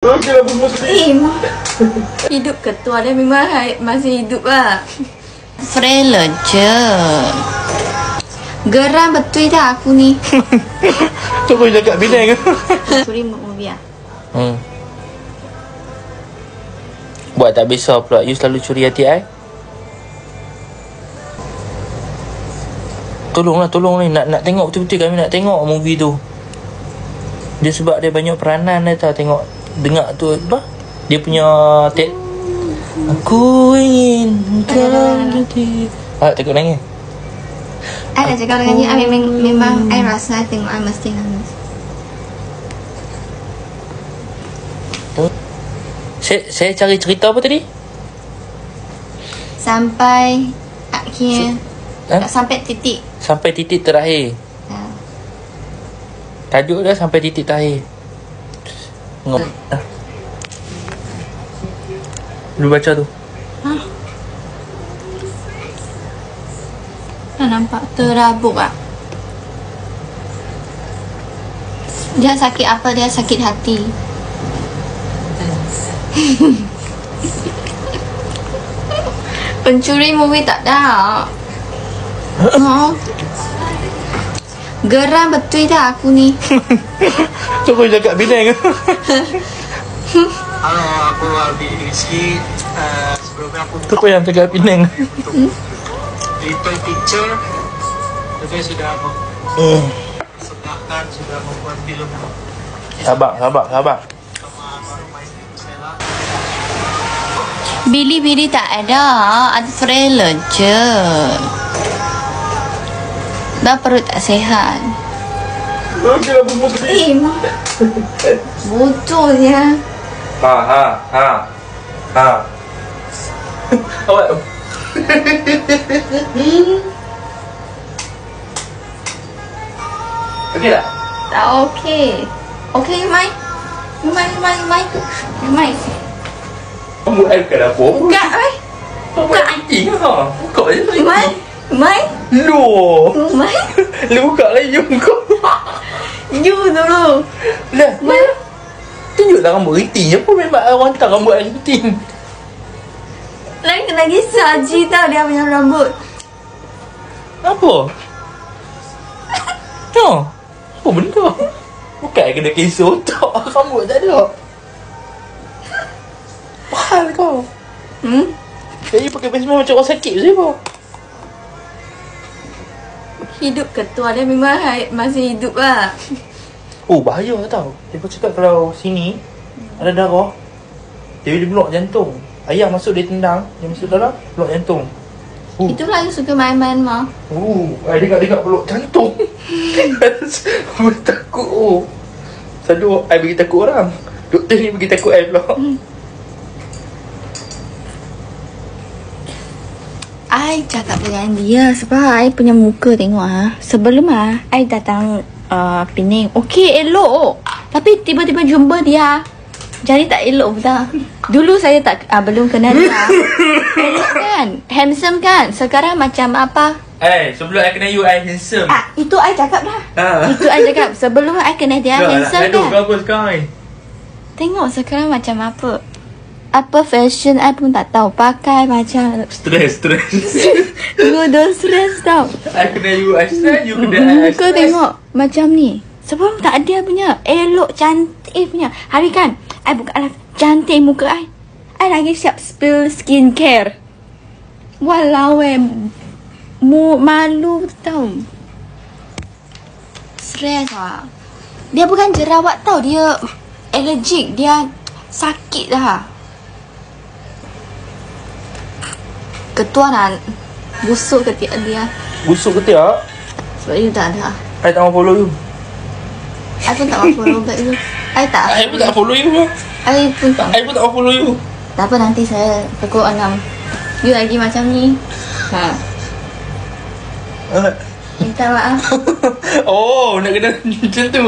Okeylah Muslim. Hidup ketua dia memang masih hidup lah. Frela je. Geram betul dah aku ni. Tu kau jaga Penang ke? Curi movie lah. Buat tak besar pula. You selalu curi hati I. Tolong ni. Nak tengok betul-betul, kami nak tengok movie tu. Dia sebab dia banyak peranan dia tau. Tengok, dengar tu apa? Dia punya aku ingin terjadi. Tengok nangis. I dah cakap dengan dia, memang I rasa tengok I mesti nangis. Saya cari cerita apa tadi? Sampai akhir. Sampai titik. Sampai titik terakhir. Tajuk dah sampai titik terakhir. Lu baca tu. Dah nampak terabuk ah. Dia sakit apa? Dia sakit hati. Pencuri movie tak ada. Geram betul dah aku ni. Tu kau jaga Penang ke? Halo, aku Aldi Rizky. Sebelumnya aku Tu kau yang jaga Penang. Little Picture juga sudah sedangkan sudah membuat film Sabar. sama baru main film Sela. Bili-bili tak ada. Ada Frela je. Dah perut tak sihat. Okeylah Muslim. Bodoh dia. Ha. Awak. Okey tak? Tak okey. Okey, Mai. Mai. Kamu air ke dapur? Buka, Mai. Buka anting ha. Buka je. Mai. Loh. Mai. Lu buka lah you kau. You dulu. Lah. Tunjuklah rambut keriting. Apa memang orang tak rambut air keriting? Lain kena kisah Haji tau dia punya rambut. Apa? Apa benda? Bukan kena kisah otak. Rambut tak ada. Mahal kau. Jadi pakai basement macam orang sakit je apa? Hidup ketua dia memang masih hidup lah. Oh bahaya tau. Dia cakap kalau sini ada darah, dia boleh blok jantung. Ayah masuk dia tendang, dia masuk dalam blok jantung. Itulah yang suka main-main mah. Dia dekat blok jantung. Aku takut. Selalu I bagi takut orang. Doktor ni bagi takut I pula. I cakap dengan dia sebab I punya muka tengok sebelum I datang Penang okey elok, tapi tiba-tiba jumpa dia jadi tak elok betul. Dulu saya tak belum kenal dia. Elok kan, handsome kan. Sekarang macam apa? Sebelum I kenal you, I handsome. Itu I cakap dah. Itu I cakap sebelum I kenal dia handsome kan. Apa sekarang? Tengok sekarang macam apa. Apa fashion I pun tak tahu. Pakai macam Stress. Tengok stress tau. I kenal you, I stress. You kenal I Kau stress. tengok macam ni. Sebelum tak ada punya. Elok, cantik punya. Hari kan I buka live. Cantik muka I lagi siap spill skincare. Walau malu tau. Stress lah. Dia bukan jerawat tau. Dia allergic. Dia sakit dah. Ketua nak busuk ketiak dia. Busuk ke tiak? Sebab you tak ada. I tak mau follow you. I pun tak mau follow kat you. I I pun tak follow you. I pun tak. I pun tak mau follow you. Tak apa, nanti saya pukul 6. You lagi macam ni. Minta maaf. Nak kena macam tu